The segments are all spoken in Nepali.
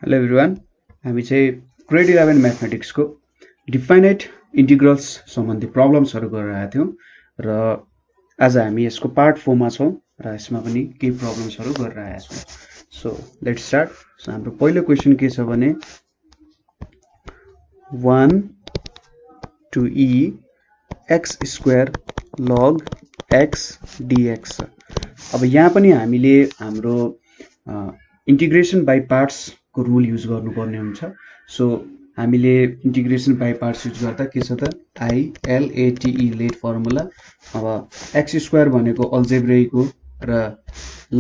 हेलो एभ्रिवान, हामी चाहिँ ग्रेड 11 म्याथमेटिक्सको डिफाइनाइट इन्टिग्रल्स सम्बन्धी प्रब्लम्सहरू गरिरहेका थियौँ र आज हामी यसको पार्ट 4 मा छौँ र यसमा पनि केही प्रब्लम्सहरू गरिरहेका छौँ। So let's start. सो हाम्रो पहिलो क्वेसन के छ भने 1 to e x square log x dx। अब यहाँ पनि हामीले हाम्रो इन्टिग्रेसन बाइ पार्ट्स को रुल युज गर्नुपर्ने हुन्छ। सो हामीले इन्टिग्रेसन बाइ पार्ट्स युज गर्दा के छ त ILATE लेट फर्मुला। अब x स्क्वायर भनेको अल्जेब्रिक हो र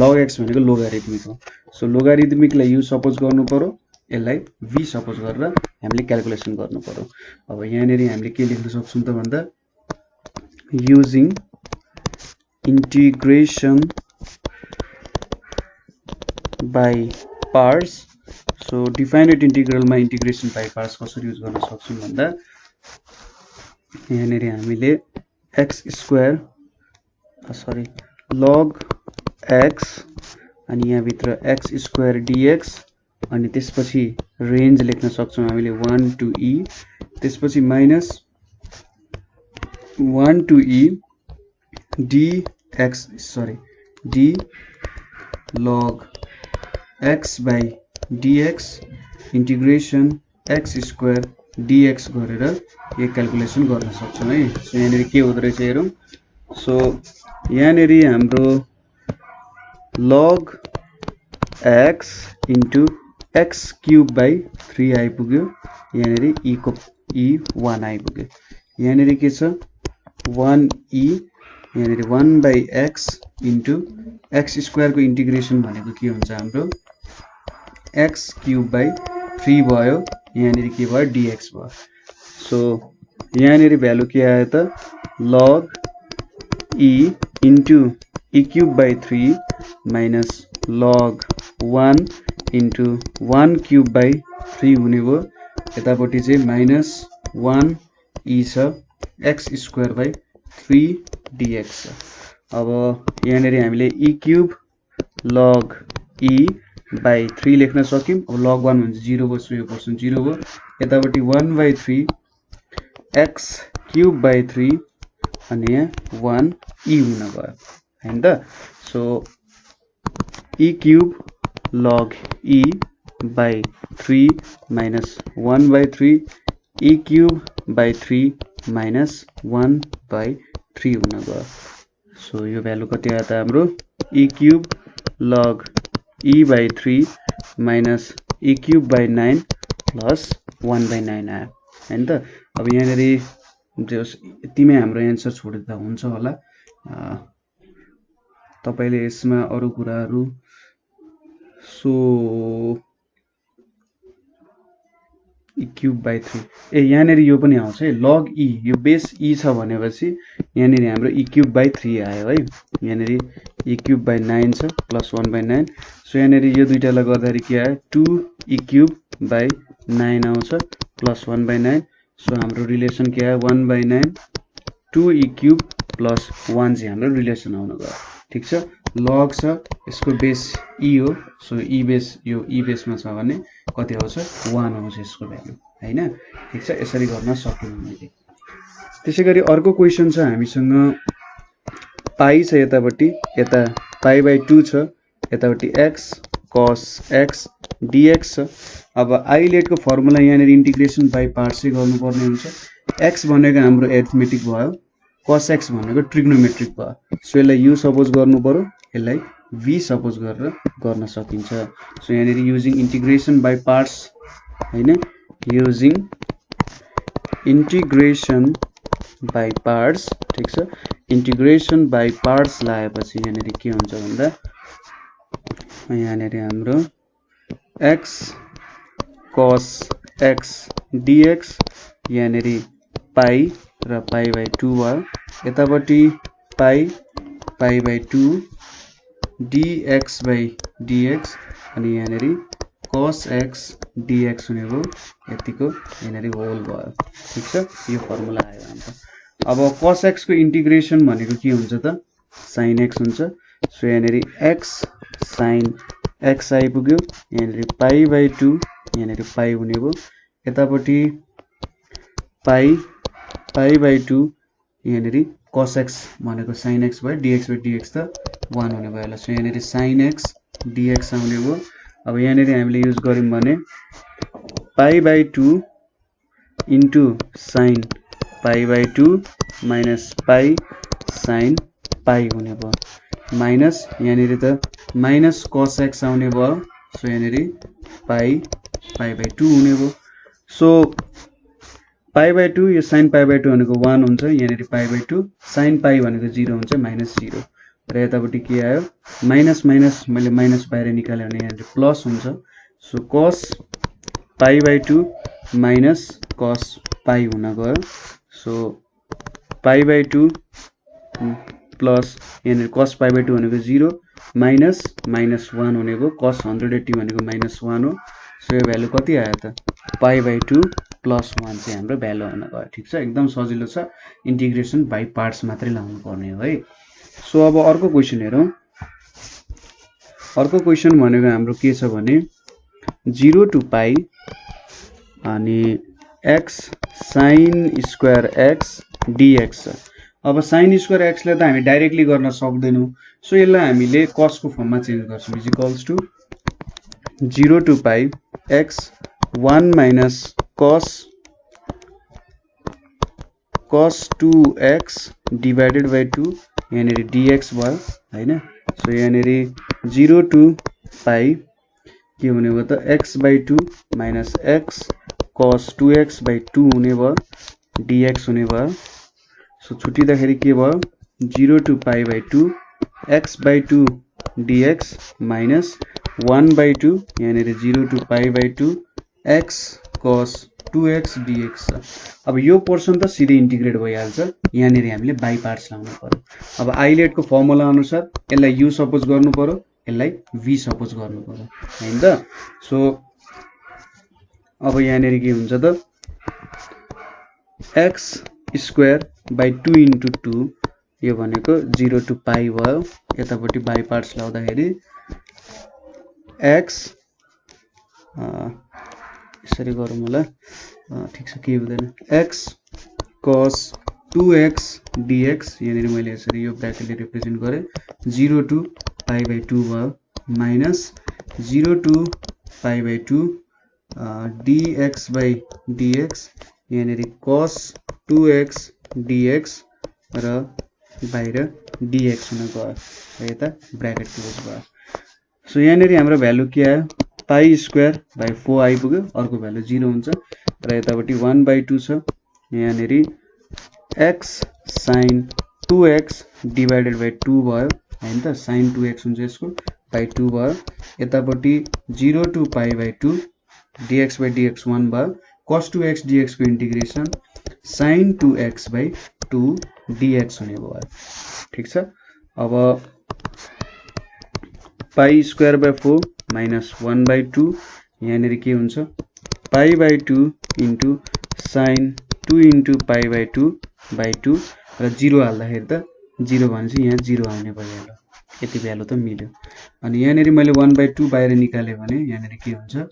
log x भनेको लोगारिथमिक हो। सो लोगारिथमिकलाई यु सपोज गर्नु पर्यो, यसलाई v सपोज गरेर हामीले क्याल्कुलेसन गर्नु पर्यो। अब यहाँनेरि हामीले के लेख्न सक्छौं त भन्दा using integration by parts. So definite integral में इंटीग्रेशन बाई पार्ट्स कसरी युज गर्न सक्छौं भन्दा यहाँनेरि हामीले x स्क्वायर log x अनि यहाँ भित्र x स्क्वायर dx अनि त्यसपछि रेंज लेख्न सक्छौं हामीले 1 to e, त्यसपछि minus 1 to e d log x by dx integration x square dx गरेर यो क्याल्कुलेसन गर्न सक्छौं है। सो यहाँनेरि के हुँदै रहेछ हेरौं। सो यहाँनेरि हाम्रो log x into x cube by 3 आइपुग्यो, यहाँनेरि e को e 1 आइपुग्यो। यहाँनेरि के छ 1e, यहाँनेरि 1 by x into x square को इंटीग्रेशन भनेको के हुन्छ हाम्रो x क्यूब by 3 भयो, यहाँनेरि के भयो dx भयो। सो यहाँनेरि भ्यालु के आयो त log e into e cube by 3 minus log 1 into 1 cube by 3 हुने भयो। यतापट्टि चाहिँ माइनस 1 e छ x स्क्वायर by 3 dx छ। अब यहाँनेरि हामीले e cube log e by 3 लेख्न सक्यौं। अब log 1 भने 0 भयो, सो यो पर्सन 0 भयो। यतापट्टि 1 by 3 x क्यूब by 3 अनि यहाँ 1 e हुन गयो हैन त। So e cube log e by 3 minus 1 by 3 e cube by 3 minus 1 by 3 हुन गयो। सो यो भ्यालु कति आयो त हाम्रो e cube log e by 3 minus e cube by 9 plus 1 by 9 आयो हैन त। अब यहाँनेरि जस यतिमै हाम्रो एन्सर छोडिदा हुन्छ होला। तपाईले यसमा अरु कुराहरु सो e क्यूब by 3 यहाँनेरि यो पनि आउँछ है log e, यो बेस e छ भनेपछि यहाँनेरि हाम्रो e क्यूब by 3 आयो है। यहाँनेरि e क्यूब by 9 छ प्लस 1 by 9। सो यहाँनेरि यो दुईटालाई गर्दाखेरि के आयो 2 e क्यूब by 9 आउँछ प्लस 1 by 9। सो हाम्रो रिलेसन के आयो 1 by 9 2 e क्यूब प्लस 1 चाहिँ हाम्रो रिलेसन आउन गयो। ठीक छ, log छ यसको बेस e हो। सो e बेस यो e बेसमा छ भने कति आउँछ 1 आउँछ यसको भ्यालु हैन। ठीक छ, यसरी गर्न सक्यौं हामीले। त्यसैगरी अर्को क्वेशन छ हामीसँग पाई छ यतापट्टि, यता पाई बाइ 2 छ, यतापट्टि x cos x dx छ। अब आइलेट को फर्मुला यहाँनेरि इन्टिग्रेसन बाइ पार्ट्स चाहिँ गर्नुपर्ने हुन्छ। x भनेको हाम्रो एरिथमेटिक भयो, cos x भनेको ट्रिग्नोमेट्रिक भयो। सो यसलाई u सपोज गर्नु पर्यो, यसलाई v सपोज गरेर गर्न सकिन्छ। सो यहाँनेरि युजिङ इन्टिग्रेसन बाइ पार्ट्स हैन, युजिङ इन्टिग्रेसन बाइ पार्ट्स। ठीक छ, इन्टिग्रेसन बाइ पार्ट्स लगाएपछि यहाँनेरि के हुन्छ भन्दा यहाँनेरि हाम्रो x cos x dx यहाँनेरि पाई र पाई बाइ 2 भयो। यतापट्टि पाई बाइ 2 dx बाइ dx अनि यहाँनेरि cos x dx हुने भयो, यतिको यहाँनेरि होल भयो। ठीक छ, यो फर्मुला आयो हाम्रो। अब cos x को इंटीग्रेशन भनेको के हुन्छ त sin x हुन्छ। सो यहाँनेरि x sin x आइपुग्यो, यहाँनेरि पाई बाइ 2 यहाँनेरि पाई हुने भयो यतापट्टि पाई बाइ 2 यहाँनेरि cos x भनेको sin x भयो dx by dx त 1 हुने भयो ल सो यहाँनेरि sin x dx आउने भयो अब यहाँनेरि हामीले युज गर्यौं भने pi by 2 into sin pi by 2 minus pi sin pi हुने भयो माइनस यहाँनेरि त माइनस cos x आउने भयो सो यहाँनेरि पाई बाइ 2 हुने भयो सो पाई बाइ 2 यो sin पाई बाइ 2 भनेको 1 हुन्छ यहाँनेरि पाई बाइ 2 sin पाई भनेको 0 हुन्छ माइनस 0 र यतापट्टि के आयो माइनस माइनस मैले माइनस बाहिर निकाले भने यहाँनेरि प्लस हुन्छ so cos pi by 2 minus cos pi हुन गयो सो पाई बाइ 2 प्लस यहाँनेरि cos पाई बाइ 2 भनेको 0 माइनस माइनस 1 हुने भयो cos 180 भनेको माइनस 1 हो सो यो भ्यालु कति आयो त पाई बाइ 2 प्लस 1 चाहिँ हाम्रो भ्यालु आउन गयो ठीक छ एकदम सजिलो छ इन्टिग्रेसन बाइ पार्ट्स मात्रै लाउनु पर्ने हो है सो अब अर्को क्वेशन हेरौं अर्को क्वेशन भनेको हाम्रो के छ भने 0 टु पाई अनि x sin square x dx अब sin स्क्वायर x लाई त हामी डाइरेक्टली गर्न सक्दैनौं सो यसलाई हामीले cos को फर्ममा चेन्ज गर्छौं is equals to 0 to pi x 1 minus cos 2x divided by 2 यहाँनेरि dx भयो हैन सो यहाँनेरि 0 टु पाई के हुने भयो त x by 2 minus x cos 2x by 2 हुने भयो dx हुने भयो सो छुटिँदाखेरि के भयो 0 to pi by 2 x by 2 dx minus 1 by 2 यहाँनेरि 0 to pi by 2 x cos 2x dx अब यो पोर्सन त सिधै इन्टिग्रेट भइहाल्छ यहाँनेरि हामीले बाइ पार्ट्स लाउनु पर्यो अब आइलेट को फर्मुला अनुसार यसलाई u सपोज गर्नु पर्यो यसलाई v सपोज गर्नु पर्यो हैन त सो अब यहाँनेरि के हुन्छ त x स्क्वायर बाइ 2 इन्टु 2 यो भनेको 0 टु पाई भयो यतापट्टि बाइ पार्ट्स लाउँदाखेरि x यसरी गरौँ होला ठीक छ के हुँदैन x cos 2x dx यहाँनेरि मैले यसरी यो ब्र्याकेटले रिप्रेजेन्ट गरे 0 टु पाई बाइ 2 भयो minus 0 to pi by 2 dx by dx यहाँनेरि cos 2x dx र बाहिर dx हुन गयो र यता ब्र्याकेट क्लोज भयो सो यहाँनेरि हाम्रो भ्यालु के आयो पाई स्क्वायर बाइ 4 आइपुग्यो अर्को भ्यालु 0 हुन्छ र यतापट्टि 1 बाइ 2 छ यहाँनेरि x sin 2x divided by 2 भयो हैन त sin 2x हुन्छ यसको बाइ 2 भयो यतापट्टि 0 to pi by 2 dx by dx 1 भयो cos 2x dx को integration sin 2x by 2 dx हुने भयो ठीक छ अब pi square by 4 minus 1 by 2 यहाँनेरि के हुन्छ pi by 2 into sin 2 into pi by 2 by 2 र 0 हाल्दाखेरि त 0 भनेपछि यहाँ 0 आउने भयो ल यति भ्यालु त मिल्यो अनि यहाँनेरि मैले 1 बाइ 2 बाहिर निकाले भने यहाँनेरि के हुन्छ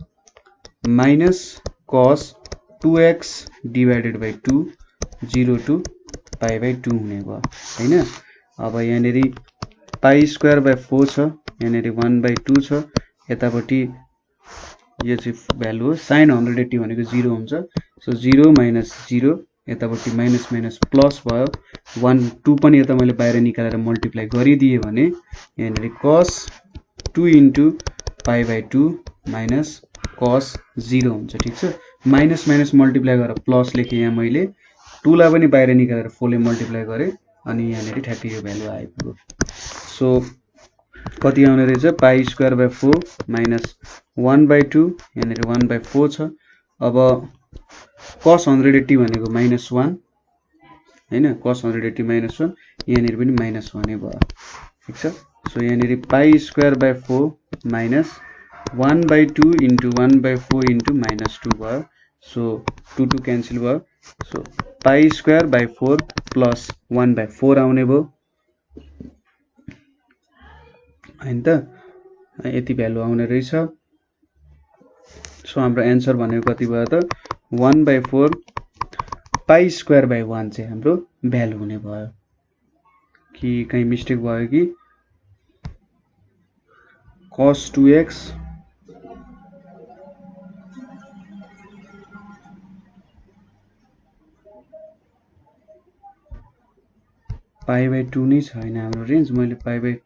minus cos 2x divided by 2 0 to pi by 2 हुने भयो हैन अब यहाँनेरि पाई स्क्वायर बाइ 4 छ यहाँनेरि 1 बाइ 2 छ यतापट्टि यो चाहिँ भ्यालु हो sin 180 भनेको 0 हुन्छ सो 0 माइनस 0 यतापट्टि माइनस माइनस प्लस भयो 1 2 पनि यता मैले बाहिर निकालेर मल्टिप्लाई गरिदिए भने यहाँनेरि cos 2 into pi by 2 minus cos 0 हुन्छ ठीक छ माइनस माइनस मल्टिप्लाई गरेर प्लस लेखे यहाँ मैले 2 लाई पनि बाहिर निकालेर 4 ले मल्टिप्लाई गरे अनि यहाँनेरि ठ्याक्कै यो भ्यालु आइपुग्यो सो कति आउने रहेछ pi square by 4 minus 1 by 2 यहाँनेरि 1 बाइ 4 छ अब cos 180 भनेको माइनस 1 हैन cos 180 माइनस 1 यहाँनेरि पनि माइनस 1 नै भयो ठीक छ सो यहाँनेरि pi square by 4 minus 1 by 2 into 1 by 4 into minus 2 भयो सो 2 2 क्यान्सल भयो so pi square by 4 plus 1 by 4 आउने भयो हैन त यति भ्यालु आउने रहेछ सो सो हाम्रो एन्सर भनेको कति भयो त 1/4 पाई स्क्वायर बाई 1 चाहिँ हाम्रो भ्यालु हुने भयो कि कहीं मिस्टेक भयो कि cos 2x पाई बाई 2 नै छैन हाम्रो रेन्ज मैले पाई बाई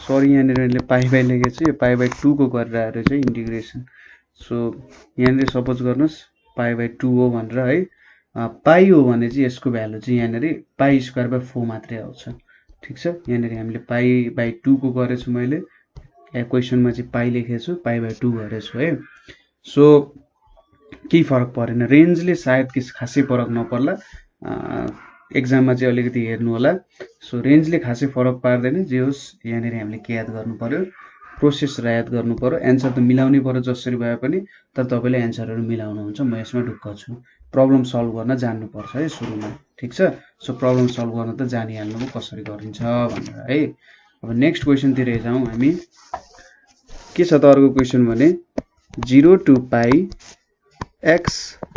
सरी यहाँनिर मैले पाई बाई लेखेको छु यो पाई बाई 2 को गरेर आएर चाहिँ इन्टिग्रेसन सो यहाँनिर सपोज गर्नुहोस् पाई बाई 2 हो भनेर है पाई हो भने चाहिँ यसको भ्यालु चाहिँ यहाँनिर पाई स्क्वायर बाई 4 मात्रै आउँछ ठीक छ यहाँनिर हामीले पाई बाई 2 को गरेछु मैले क्वेसनमा चाहिँ पाई लेखेको छु पाई बाई 2 गरेछु है सो केही फरक परेन रेन्जले सायद कि खासै फरक नपर्ला एक्जाममा चाहिँ अलिकति हेर्नु होला सो रेन्जले खासै फरक पार्दैन जे होस् यहाँनिर हामीले के याद गर्नु पर्यो प्रोसेस याद गर्नु पर्यो एन्सर त मिलाउनै पर्यो जसरी भए पनि तर तपाईले एन्सरहरु मिलाउनुहुन्छ म यसमा ढुक्क छु प्रब्लम सल्भ गर्न जान्नु पर्छ है सुरुमा ठीक छ सो प्रब्लम सल्भ गर्न त जानिहाल्नु कसरी गरिन्छ भनेर है अब नेक्स्ट क्वेशन तिर जाउँ हामी के छ त अर्को क्वेशन भने 0 to pi x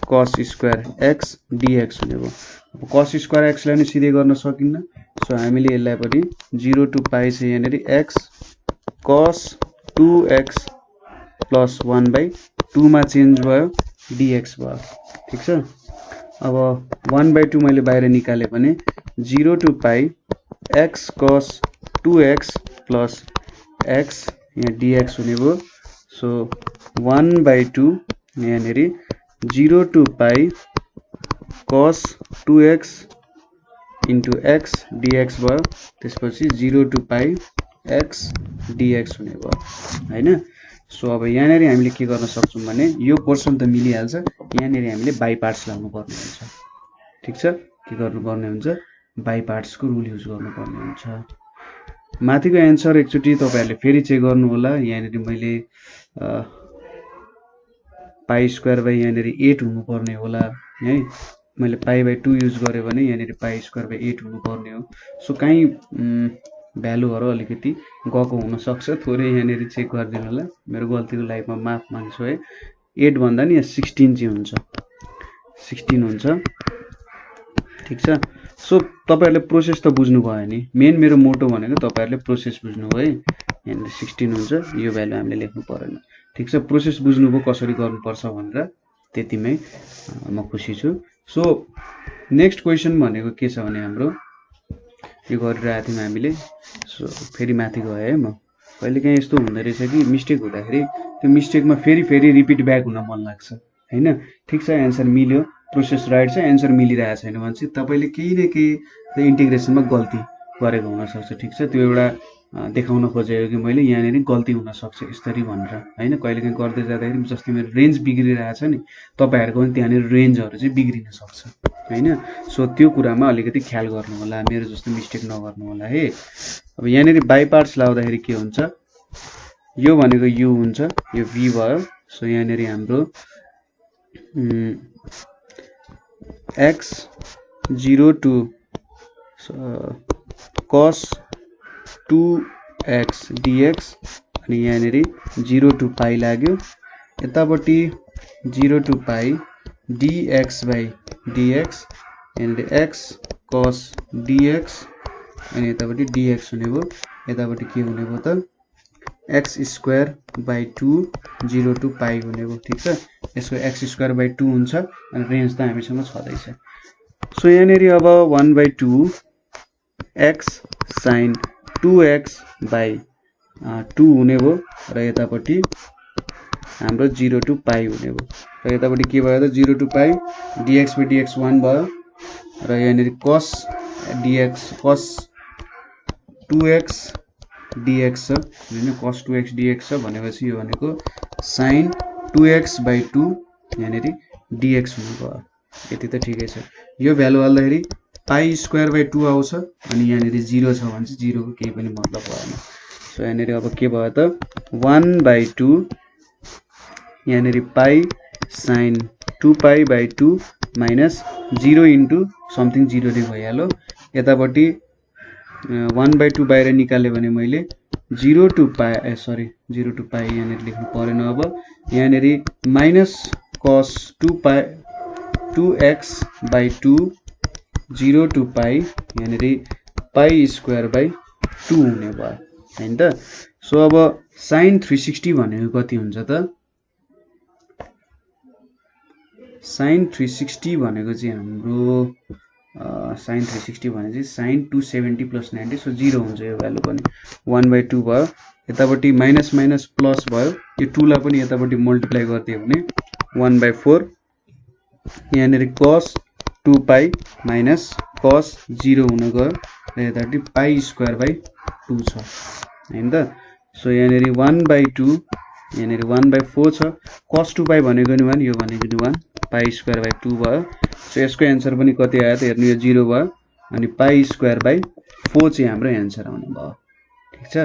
cos square x dx हुने भयो अब cos square x लाई नि सिधै गर्न सकिन्न सो हामीले यसलाई पनि 0 to pi चाहिँ यहाँनेरि x cos 2x plus 1/2 मा चेन्ज भयो dx भयो ठीक छ अब 1/2 मैले बाहिर निकाले भने 0 to pi x cos 2x plus x यहाँ dx हुने भयो सो 1/2 यहाँनेरि 0 to pi cos 2x into x dx भयो त्यसपछि 0 to pi x dx हुने भयो हैन सो अब यहाँनेरि हामीले के गर्न सक्छौं भने यो पोर्सन त मिलिहाल्छ यहाँनेरि हामीले बाइ पार्ट्स लाउनु पर्ने हुन्छ ठीक छ के गर्नु पर्ने हुन्छ बाइ पार्ट्स को रुल युज गर्नु पर्ने हुन्छ माथिको एन्सर एकचोटी तपाईहरुले फेरि चेक गर्नु होला यहाँनेरि मैले पाई स्क्वायर बाइ यहाँनेरि 8 हुनु पर्ने होला है मैले पाई बाइ 2 युज गरे भने यहाँनेरि पाई स्क्वायर बाइ 8 हुनु पर्ने हो सो कहीं भ्यालुहरु अलिकति गएको हुन सक्छ थोरै यहाँनेरि चेक गर्दिनु होला मेरो गल्तीको लाइफमा माफ माग्छु है 8 भन्दा नि 16 चाहिँ हुन्छ 16 हुन्छ ठीक छ सो तपाईहरुले प्रोसेस त बुझ्नु भयो नि मेन मेरो मोटो भनेको तपाईहरुले प्रोसेस बुझ्नु भयो है यहाँनेरि 16 हुन्छ यो भ्यालु हामीले लेख्नु पर्दैन ठीक छ प्रोसेस बुझ्नुभयो कसरी गर्नुपर्छ भनेर त्यतिमै म खुसी छु सो नेक्स्ट क्वेशन भनेको के छ भने हाम्रो यो गरिरहेको थियौं हामीले सो फेरि माथि गए है म कहिलेकाहीँ यस्तो हुँदै रहेछ कि मिस्टेक हुँदाखेरि त्यो मिस्टेकमा फेरि रिपिट ब्याक हुन मन लाग्छ हैन ठीक छ एन्सर मिल्यो प्रोसेस राइट छ एन्सर मिलिरहेको छैन भने चाहिँ तपाईले केही न केही इन्टिग्रेसनमा गल्ती गरेको हुन सक्छ ठीक छ त्यो एउटा देखाउन खोजेको कि मैले यहाँनेरि गल्ती हुन सक्छ यसरी भनेर हैन कहिलेकाहीँ गर्दै जाँदाखेरि जस्तै मेरो रेन्ज बिग्रिरहेछ नि तपाईहरुको पनि त्यहाँनेरि रेन्जहरु चाहिँ बिग्रिन सक्छ हैन सो त्यो कुरामा अलिकति ख्याल गर्नु होला मेरो जस्तो मिस्टेक नगर्नु होला है अब यहाँनेरि बाइ पार्ट्स लाउँदाखेरि के हुन्छ यो भनेको u हुन्छ यो v भयो सो यहाँनेरि हाम्रो x 0 to cos 2x dx अनि यहाँनेरि 0 to pi लाग्यो यतापटि 0 to pi dx by dx यहाँनेरि x cos dx अनि यतापटि dx हुने भयो यतापटि के हुने भयो त x square by 2 0 to pi हुने भयो ठीक छ यसको x square by 2 हुन्छ अनि रेन्ज त हामीसँग छदैछ सो यहाँनेरि अब 1/2 x sin 2x by 2 हुने भयो र यतापटि हाम्रो 0 to pi हुने भयो र यतापटि के भयो त 0 to pi dx by dx 1 भयो र यहाँनेरि cos dx cos 2x dx छ हैन cos 2x dx छ भनेपछि यो भनेको sin 2x by 2 यहाँनेरि dx हुने भयो यति त ठिकै छ यो भ्यालु हाल्दाखेरि पाई स्क्वायर बाइ 2 आउँछ अनि यहाँनेरि 0 छ भने चाहिँ 0 को केही पनि मतलब भएन सो यहाँनेरि अब के भयो त 1/2 यहाँनेरि pi sin 2 pi by 2 minus 0 into something 0 ले भइहाल्यो यतापटि 1/2 बाहिर निकाले भने मैले 0 to pi sorry 0 to pi यहाँनिर लेख्नु परेन। अब यहाँनिर minus cos 2x by 2 0 to pi यहाँनिर pi square by 2 हुने भयो हैन त। सो अब sin 360 भनेको कति हुन्छ त? sin 360 भनेको चाहिँ हाम्रो sin 360 भने चाहिँ sin 270 plus 90 सो 0 हुन्छ यो भ्यालु पनि 1/2 भयो। यतापट्टि माइनस माइनस प्लस भयो, यो 2 लाई पनि यतापट्टि मल्टिप्लाई गर्दियो भने 1/4 यहाँनिर cos 2 pi माइनस cos 0 हुन गयो र यतापट्टि pi स्क्वायर बाइ 2 छ हैन त। सो यहाँनिर 1/2 यहाँनिर 1/4 छ, cos 2 pi भनेको नि 1 यो भनेको नि 1 pi स्क्वायर बाइ 2 भयो। सो यसको आन्सर पनि कति आयो त हेर्नु, यो 0 भयो अनि pi स्क्वायर बाइ 4 चाहिँ हाम्रो आन्सर आउने भयो। ठीक छ।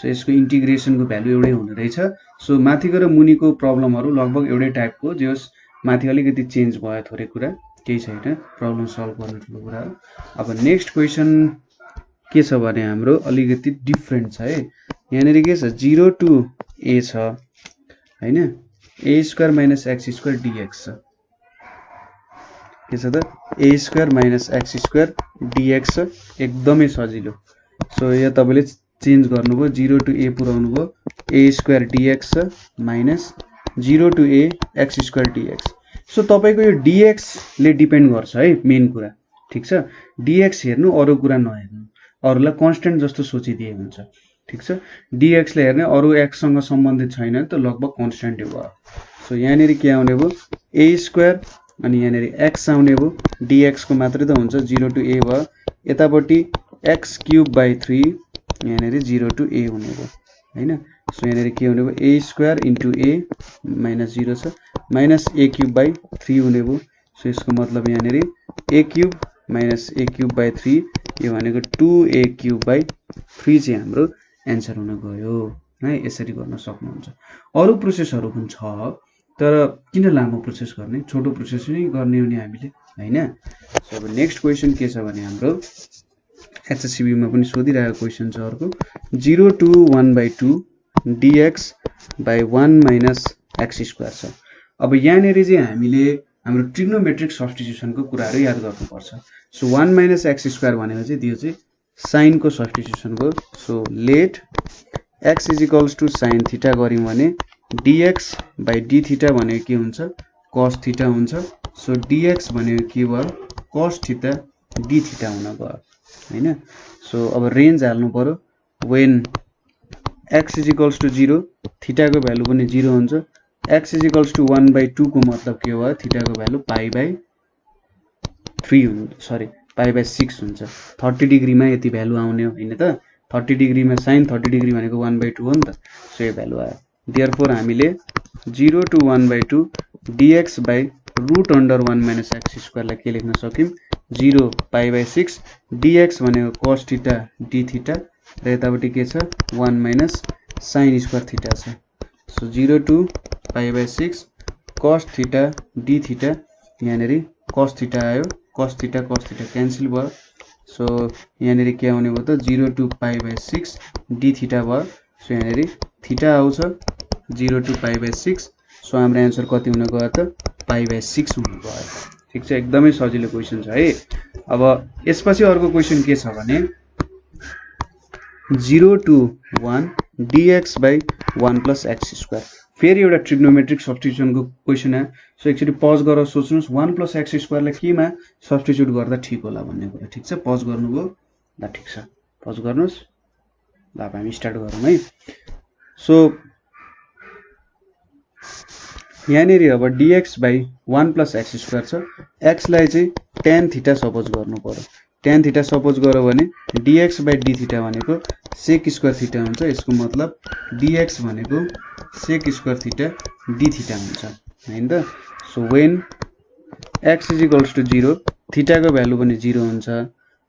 सो यसको इन्टिग्रेसनको भ्यालु एउटै हुने रहेछ। सो माथिको र मुनिको प्रब्लमहरु लगभग एउटै टाइपको, जस माथि अलिकति चेन्ज भयो थोरै कुरा, केही छैन, प्रब्लम सल्भ गर्ने ठुलो कुरा हो। अब नेक्स्ट क्वेशन के छ भने हाम्रो अलिकति डिफरेन्ट छ है। यहाँनिर के छ 0 to a छ हैन, a square minus x square dx छ। के छ त a square minus x square dx छ, एकदमै सजिलो। सो यो तपाईले चेन्ज गर्नुभयो, 0 to a पुराउनु भयो, a स्क्वायर dx छ minus 0 to a x square dx। So तपाईको यो dx ले डिपेन्ड गर्छ है मेन कुरा। ठीक छ, dx हेर्नु अरु कुरा नहेर्नु, अरुलाई कन्स्टेन्ट जस्तो सोचिदिए हुन्छ। ठीक छ, dx ले हेर्ने अरु x सँग सम्बन्धित छैन त लगभग कन्स्टेन्ट भयो। सो यहाँनिर के आउने भयो a स्क्वायर अनि यहाँनिर x आउने भयो, dx को मात्रै त हुन्छ 0 to a भयो, यतापट्टि x क्यूब बाइ 3 यहाँनिर 0 to a हुने भयो हैन। सो यहाँनिर के हुने भयो a square into a minus 0 छ माइनस a क्यूब बाइ 3 हुने भयो। सो यसको मतलब यहाँनिर a cube minus a cube by 3 यो भनेको 2a क्यूब बाइ 3 चाहिँ हाम्रो आन्सर हुन गयो है। यसरी गर्न सक्नुहुन्छ। अरु प्रोसेसहरु पनि छ तर किन लामो प्रोसेस गर्ने, छोटो प्रोसेस नै गर्ने हो नि हामीले हैन। सो अब नेक्स्ट क्वेशन के छ भने हाम्रो एचएससीबी मा पनि सोधिरहेको क्वेशन छ अर्को, 0 to 1/2 dx by 1 minus x square छ। अब यहाँनिर चाहिँ हामीले हाम्रो ट्रिग्नोमेट्रिक सब्स्टिट्युसनको कुराहरु याद गर्नुपर्छ। सो 1 minus x स्क्वायर भनेको चाहिँ त्यो चाहिँ साइन को सब्स्टिट्युसन हो। So let x is equals to sin theta गर्यौं भने dx by d थीटा भनेको के हुन्छ cos थीटा हुन्छ। सो dx भनेको के भयो cos थीटा d थीटा हुन गयो हैन। सो अब रेन्ज हाल्नु पर्यो, when x is equals to 0 theta को भ्यालु पनि 0 हुन्छ, x is equals to 1/2 को मतलब के भयो थीटा को भ्यालु pi/3 हुन्छ, सरी pi/6 हुन्छ। 30 डिग्री मा यति भ्यालु आउने हो हैन त, 30 डिग्री मा sin 30 डिग्री भनेको 1/2 हो नि त। सो यो भ्यालु आयो। देयरफोर हामीले 0 to 1/2 dx by root under 1 minus x square लाई के लेख्न सक्यौं 0 pi/6 dx भनेको cos थीटा d थीटा र यतापट्टि के छ 1 minus sin स्क्वायर थीटा छ। So 0 to pi/6 cos theta d theta यहाँनिर cos थीटा आयो, cos थीटा क्यान्सल भयो। सो यहाँनिर के आउने भयो त 0 to pi/6 d थीटा भयो। सो यहाँनिर थीटा आउँछ 0 to pi/6। सो हाम्रो आन्सर कति हुन गयो त pi/6 हुन गयो। ठीक छ, एकदमै सजिलो क्वेशन छ है। अब यसपछि अर्को क्वेशन के छ भने 0 to 1 dx by 1 plus x square. फेरि एउटा ट्रिग्नोमेट्रिक सब्स्टिट्युसनको क्वेशन आयो। सो एकचोटी पज गरेर सोच्नुस् 1 plus x स्क्वायर लाई केमा सब्स्टिट्युट गर्दा ठीक होला भन्ने कुरा। ठीक छ, पज गर्नुभयो ल, ठीक छ पज गर्नुस् ल। अब हामी स्टार्ट गरौँ है। सो यहाँनिर अब dx by 1 plus x square छ, x लाई चाहिँ tan थीटा सपोज गर्नु पर्यो। tan थीटा सपोज गर्यो भने dx by d थीटा भनेको sec स्क्वायर थीटा हुन्छ। यसको मतलब dx भनेको sec square theta d theta हुन्छ हैन त। So when x is equals to 0 theta को भ्यालु पनि 0 हुन्छ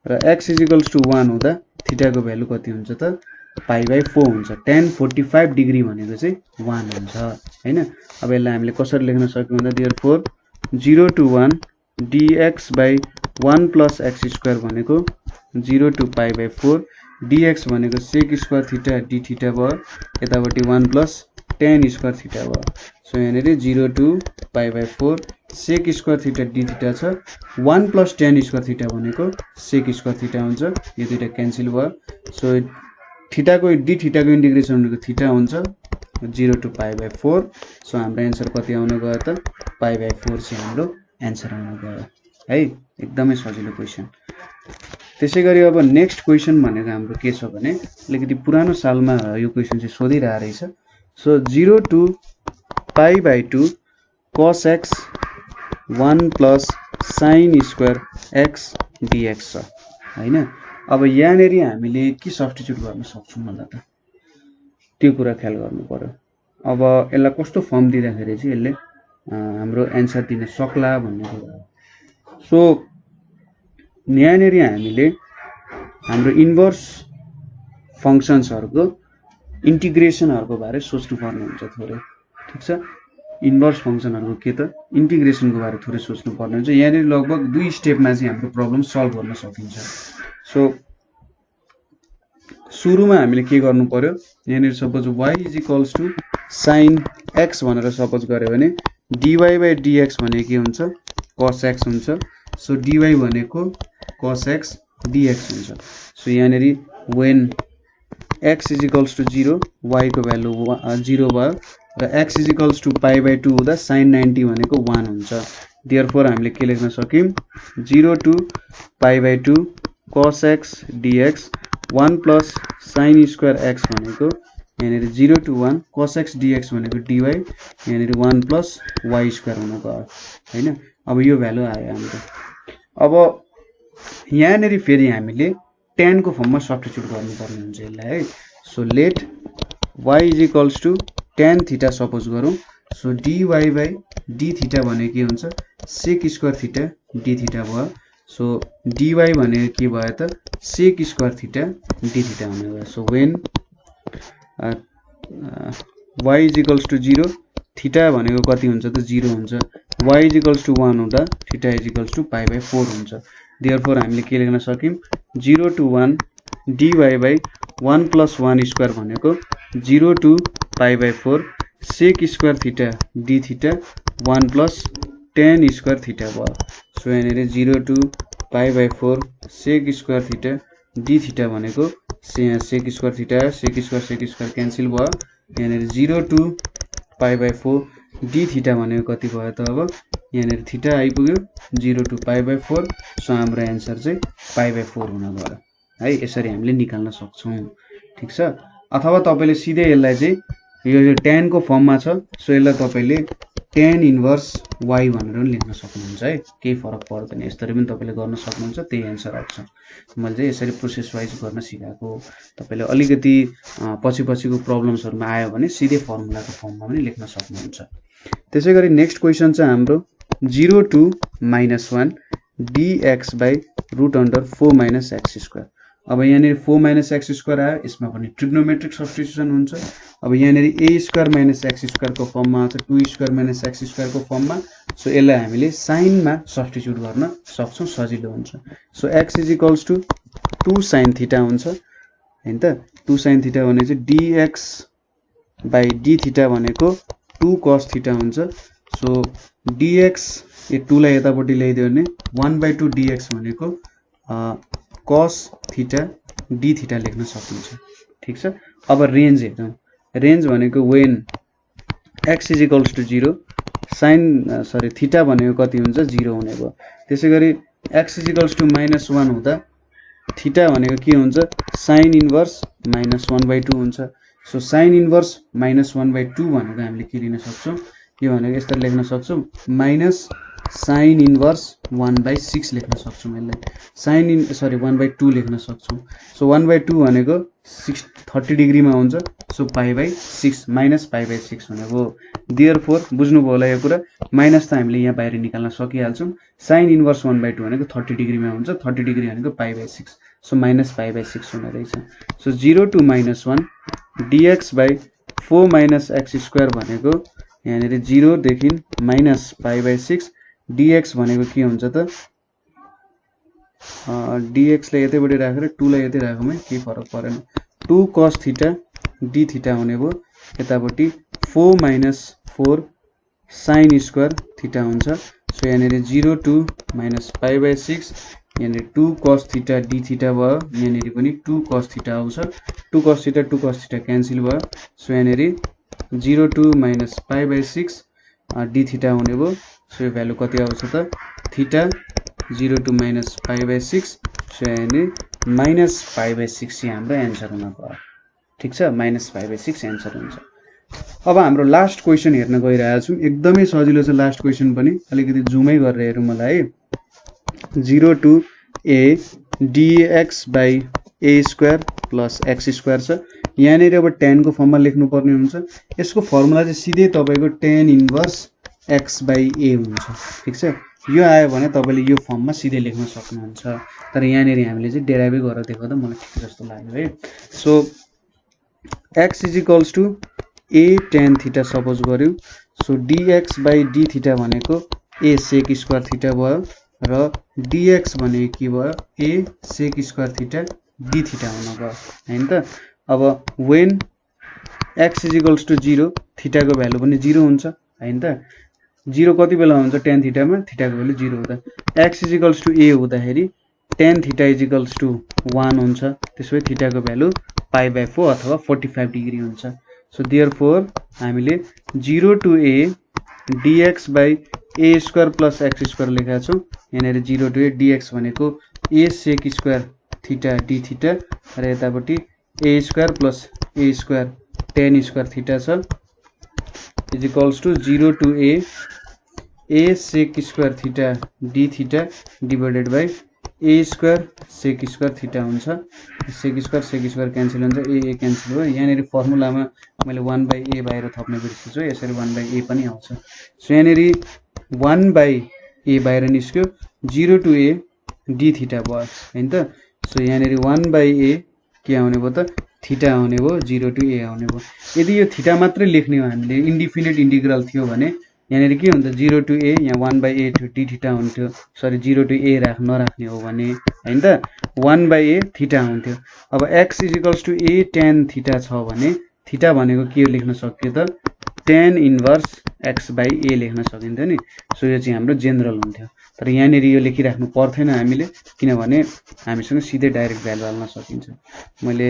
र x is equals to 1 हुँदा थीटा को भ्यालु कति हुन्छ त pi/4 हुन्छ। tan 45 डिग्री भनेको चाहिँ 1 हुन्छ हैन। अब यसलाई हामीले कसरी लेख्न सक्यौं त therefore 0 to 1 dx by 1 plus x square भनेको 0 to pi/4 dx भनेको sec square theta d theta भयो यतापट्टि 1 प्लस tan स्क्वायर थीटा भयो सो यहाँनेरि 0 to pi by 4 sec square theta d theta छ 1 प्लस tan स्क्वायर थीटा भनेको sec स्क्वायर थीटा हुन्छ यो दुईटा क्यान्सल भयो सो थीटाको d थीटाको इन्टिग्रेसन भनेको थीटा हुन्छ 0 to पाई बाइ 4 सो हाम्रो आन्सर कति आउन गयो त पाई बाइ 4 चाहिँ हाम्रो आन्सर आउन गयो है एकदमै सजिलो क्वेशन त्यसैगरी अब नेक्स्ट क्वेशन भनेको हाम्रो के छ भने अलिकति पुरानो सालमा यो क्वेशन चाहिँ सोधिरहेको रहेछ so 0 to pi by 2 cos x 1 plus sin square x dx छ हैन अब यहाँनेरि हामीले के सब्स्टिट्युट गर्न सक्छौं मलाई त त्यो कुरा ख्याल गर्नु पर्यो अब यसलाई कस्तो फर्म दिँदाखेरि चाहिँ यसले हाम्रो आन्सर दिन सक्ला भन्ने कुरा सो यहाँनेरि हामीले हाम्रो इन्भर्स फंक्शन्सहरुको इन्टिग्रेसनहरुको बारे सोच्नु पर्ने हुन्छ थोरै ठीक छ इन्भर्स फंक्शनहरुको के त इन्टिग्रेसनको बारे थोरै सोच्नु पर्ने हुन्छ यहाँनेरि लगभग दुई स्टेपमा चाहिँ हाम्रो प्रब्लम सल्भ गर्न सकिन्छ सो सुरुमा हामीले के गर्नु पर्यो यहाँनेरि सपोज y = sin x भनेर सपोज गर्यो भने dy by dx भनेको के हुन्छ cos x हुन्छ सो dy भनेको cos x dx हुन्छ सो यहाँनेरि when x = 0 y को भ्यालु 0 भयो र x = पाई बाइ 2 हुँदा sin 90 भनेको 1 हुन्छ देयरफोर हामीले के लेख्न सकिम 0 to pi by 2 cos x dx 1 plus sin square x भनेको यहाँनेरि 0 to 1 cos x dx भनेको dy यहाँनेरि 1 प्लस y स्क्वायर हुन गयो हैन अब यो भ्यालु आयो हाम्रो अब यहाँनेरि फेरि हामीले tan को फर्ममा सब्स्टिट्युट गर्नुपर्ने हुन्छ यसलाई है so let y = tan theta suppose गरौँ so dy by d theta भनेको के हुन्छ sec square theta d theta भयो सो dy भनेको के भयो त sec square theta d theta हुने भयो सो when y = 0 थीटा भनेको कति हुन्छ त 0 हुन्छ y = 1 हुँदा थीटा = पाई बाइ 4 हुन्छ देयरफोर हामीले के लेख्न सकिम 0 to 1 dy by 1 plus 1 square भनेको 0 to pi by 4 sec square theta d theta 1 plus tan square theta भयो सो यहाँनेरि 0 to pi by 4 sec square theta d theta भनेको sec square theta sec square cancel भयो यहाँनेरि 0 to pi by 4 d theta भनेको कति भयो त अब यहाँनेरि थीटा आइपुग्यो 0 to पाई बाइ 4 सो हाम्रो आन्सर चाहिँ पाई बाइ 4 हुन गयो है यसरी हामीले निकाल्न सक्छौं ठीक छ अथवा तपाईले सिधै यसलाई चाहिँ यो tan को फर्ममा छ सो यसलाई तपाईले tan इन्भर्स y भनेर पनि लेख्न सक्नुहुन्छ है केही फरक पर्दैन यसरी पनि तपाईले गर्न सक्नुहुन्छ त्यही आन्सर आउँछ मैले चाहिँ यसरी प्रोसेस वाइज गर्न सिकाएको तपाईले अलिकति पछि-पछिको प्रब्लम्सहरुमा आयो भने सिधै फर्मुलाको फर्ममा पनि लेख्न सक्नुहुन्छ त्यसैगरी नेक्स्ट क्वेशन चाहिँ हाम्रो 0 to -1 dx by √4 - x square अब यहाँनेरि 4 - x स्क्वायर आयो यसमा पनि ट्रिग्नोमेट्रिक सब्स्टिट्युसन हुन्छ अब यहाँनेरि a स्क्वायर - x स्क्वायर को फर्ममा आउँछ 2 स्क्वायर - x स्क्वायर को फर्ममा सो यसलाई हामीले साइन मा सब्स्टिट्युट गर्न सक्छौं सजिलो हुन्छ सो x = 2 sin थीटा हुन्छ हैन त 2 sin थीटा भने चाहिँ dx by d थीटा भनेको 2 cos थीटा हुन्छ सो dx यो 2 लाई यतापट्टि ल्याइदियो भने 1/2 dx भनेको cos थीटा d थीटा लेख्न सकिन्छ ठीक छ अब रेन्ज हेरौं रेन्ज भनेको when x = 0 sin थीटा भनेको कति हुन्छ 0 हुने भयो त्यसैगरी x = -1 हुँदा थीटा भनेको के हुन्छ sin इन्भर्स -1/2 हुन्छ सो sin इन्भर्स -1/2 भनेको हामीले के लिन सक्छौं यो भनेको यसरी लेख्न सक्छौं माइनस sin इन्भर्स 1/6 लेख्न सक्छौं यसलाई sin 1/2 लेख्न सक्छौं सो 1/2 भनेको 30 डिग्री मा हुन्छ सो π/6 माइनस π/6 भनेको देयरफोर बुझ्नु भयो होला यो कुरा माइनस त हामीले यहाँ बाहिर निकाल्न सकिहाल्छौं sin इन्भर्स 1/2 भनेको 30 डिग्री मा हुन्छ 30 डिग्री भनेको π/6 सो माइनस π/6 हुने रहेछ so 0 to -1 dx by 4 - x square भनेको यहाँनेरि 0 देखि -π/6 dx भनेको के हुन्छ त dx लाई यतैपट्टि राखेर 2 लाई यतै राखौँ केही फरक परेन 2 cos थीटा d थीटा हुने भयो यतापट्टि 4 minus 4 sin स्क्वायर थीटा हुन्छ सो यहाँनेरि 0 to minus pi by 6 यहाँनेरि 2 cos थीटा d थीटा भयो यहाँनेरि पनि 2 cos थीटा आउँछ 2 cos थीटा क्यान्सल भयो सो यहाँनेरि 0 to minus pi by 6 d theta हुने भयो सो यो भ्यालु कति आउँछ त theta 0 to minus pi by 6 so यहाँनेरि minus pi by 6 यहाँ हाम्रो एन्सर हुन गयो ठीक छ minus pi by 6 एन्सर हुन्छ अब हाम्रो लास्ट क्वेशन हेर्न गइरहेको छौं एकदमै सजिलो छ लास्ट क्वेशन पनि अलिकति जुमै गरेर हेरौँ मलाई 0 to a dx by a square plus x square छ यहाँनेरि अब tan को फर्ममा लेख्नु पर्ने हुन्छ यसको फर्मुला चाहिँ सिधै तपाईको tan inverse x by a हुन्छ ठीक छ यो आयो भने तपाईले यो फर्ममा सिधै लेख्न सक्नुहुन्छ तर यहाँनेरि हामीले चाहिँ डेराइभ गरेर देखाउँदा मलाई ठिक जस्तो लाग्यो है so x = a tan theta suppose गर्यौ so dx by d theta भनेको a sec स्क्वायर थीटा भयो र dx भने के भयो a sec square theta d theta हुन गयो हैन त अब when x = 0 थीटा को भ्यालु पनि 0 हुन्छ हैन त 0 कति बेला हुन्छ tan थीटा मा थीटा को भ्यालु 0 हुँदा x = a हुँदाखेरि tan थीटा = 1 हुन्छ त्यसै थीटा को भ्यालु pi by 4 अथवा 45 डिग्री हुन्छ सो therefore हामीले 0 to a dx by a square plus x square लेखेका छौं यहाँनेरि 0 to a dx भनेको a sec square theta d theta र यतापट्टि a square plus a square tan square theta छ = 0 to a sec square theta d theta divided by a square sec square theta हुन्छ sec स्क्वायर क्यान्सल हुन्छ a क्यान्सल भयो यहाँनेरि फर्मुलामा मैले 1/a बाहिर थप्न बिर्सेछु यसरी 1/a पनि आउँछ सो यहाँनेरि 1/a बाहिर निस्क्यो 0 to a d थीटा भयो हैन त सो यहाँनेरि 1/a के आउने भयो त थीटा आउने भयो 0 to a आउने भयो यदि यो थीटा मात्रै लेख्ने हो हामीले इन्डिफिनिट इन्टिग्रल थियो भने यहाँनेरि के हुन्छ 0 to a यहाँ 1/a थियो d थीटा हुन्थ्यो सरी 0 to a नराख्ने हो भने हैन त 1/a थीटा हुन्थ्यो अब x = a tan थीटा छ भने थीटा भनेको के लेख्न सकियो त tan inverse x by a लेख्न सकिन्थ्यो नि सो यो चाहिँ हाम्रो जेनरल हुन्थ्यो तर यहाँनेरि यो लेखिराख्नु पर्थेन हामीले किनभने हामीसँग सिधै डाइरेक्ट भ्यालु हाल्न सकिन्छ मैले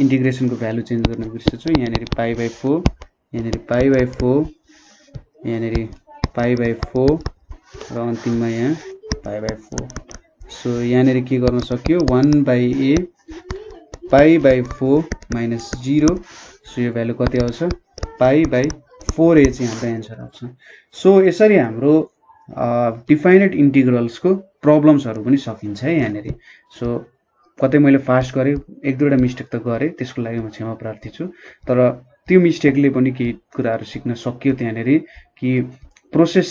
इन्टिग्रेसनको भ्यालु चेन्ज गर्न बिर्सेछु यहाँनेरि pi by 4 यहाँनेरि pi by 4 यहाँनेरि pi by 4 र अन्तिममा यहाँ pi by 4 सो यहाँनेरि के गर्न सक्यो 1/a pi by 4 minus 0 so यो भ्यालु कति आउँछ pi by 4a चाहिँ हाम्रो एन्सर आउँछ सो यसरी हाम्रो डिफाइनाइट इन्टिग्रल्स को प्रब्लम्सहरु पनि सकिन्छ है यहाँनेरि सो कतै मैले फास्ट गरे एक दुईटा मिस्टेक त गरे त्यसको लागि म क्षमा प्रार्थी छु तर त्यो मिस्टेकले पनि केही कुराहरु सिक्न सकियो त्यहाँनेरि कि प्रोसेस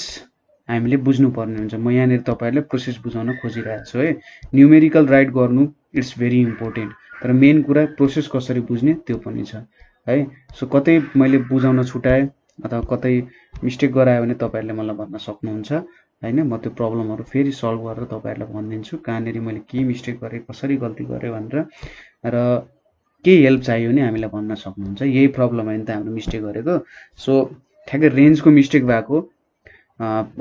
हामीले बुझ्नु पर्ने हुन्छ म यहाँनेरि तपाईहरुलाई प्रोसेस बुझाउन खोजिरहेको छु है न्यूमेरिकल राइट गर्नु इट्स भेरी इम्पोर्टेन्ट तर मेन कुरा प्रोसेस कसरी बुझ्ने त्यो पनि छ है सो कतै मैले बुझाउन छुटाए अथवा कतै मिस्टेक गरायो भने तपाईहरुले मलाई भन्न सक्नुहुन्छ हैन म त्यो प्रब्लमहरु फेरि सल्भ गरेर तपाईहरुलाई भनिदिन्छु कहाँनेरि मैले के मिस्टेक गरे कसरी गल्ती गरे भनेर र के हेल्प चाहियो भने हामीलाई भन्न सक्नुहुन्छ यही प्रब्लम हैन त हाम्रो मिस्टेक गरेको सो ठ्याक्कै रेन्जको मिस्टेक भएको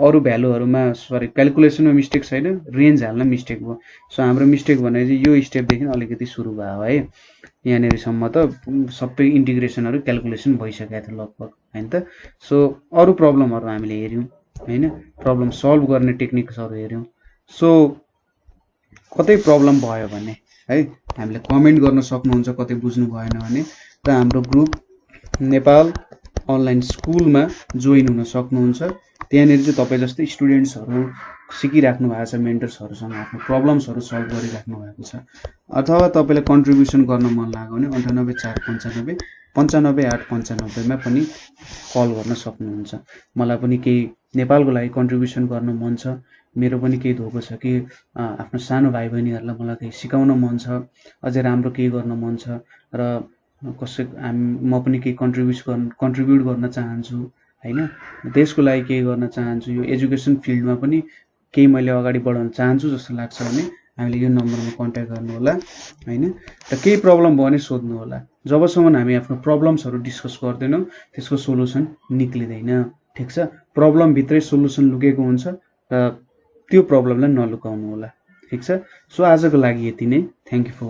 अरु भ्यालुहरुमा सरी क्याल्कुलेसनमा मिस्टेक छैन रेन्ज हाल्न मिस्टेक भयो सो हाम्रो मिस्टेक भने चाहिँ यो स्टेप देखि अलिकति सुरु भयो है यहाँनेरि सम्म त सबै इन्टिग्रेसनहरु क्याल्कुलेसन भइसकेको थियो लगभग हैन त सो अरु प्रब्लमहरु हामीले हेर्यौं हैन प्रब्लम सल्भ गर्ने टेक्निक्सहरु हेर्यौं सो कतै प्रब्लम भयो भने है हामीले कमेन्ट गर्न सक्नुहुन्छ कतै बुझ्नु भएन भने र हाम्रो ग्रुप नेपाल अनलाइन स्कुलमा जोइन हुन सक्नुहुन्छ त्यहाँनेरि चाहिँ तपाई जस्तै स्टुडेन्ट्सहरु सिकिराख्नु भएको छ मेन्टर्सहरुसँग आफ्नो प्रब्लम्सहरु सल्भ गरिराख्नु भएको छ अथवा तपाईलाई कन्ट्रिब्युसन गर्न मन लाग्यो भने 98 495 95 895 मा पनि कल गर्न सक्नुहुन्छ मलाई पनि केही नेपालको लागि कन्ट्रिब्युसन गर्न मन छ मेरो पनि केही धोको छ कि आफ्नो सानो भाइ बहिनीहरुलाई मलाई केही सिकाउन मन छ अझै राम्रो केही गर्न मन छ र कसै म पनि केही कन्ट्रिब्युट गर्न चाहन्छु हैन देशको लागि केही गर्न चाहन्छु यो एजुकेसन फिल्डमा पनि केही मैले अगाडि बढाउन चाहन्छु जस्तो लाग्छ भने हामीले यो नम्बरमा कन्ट्याक्ट गर्नु होला हैन। र केही प्रब्लम भयो भने सोध्नु होला। जबसम्म हामी आफ्नो प्रब्लम्सहरु डिस्कस गर्दैनौं त्यसको सोलुसन निक्लिदैन। ठीक छ, प्रब्लम भित्रै सोलुसन लुकेको हुन्छ र त्यो प्रब्लमलाई नलुकाउनु होला। ठीक छ, सो आजको लागि यति नै। Thank you for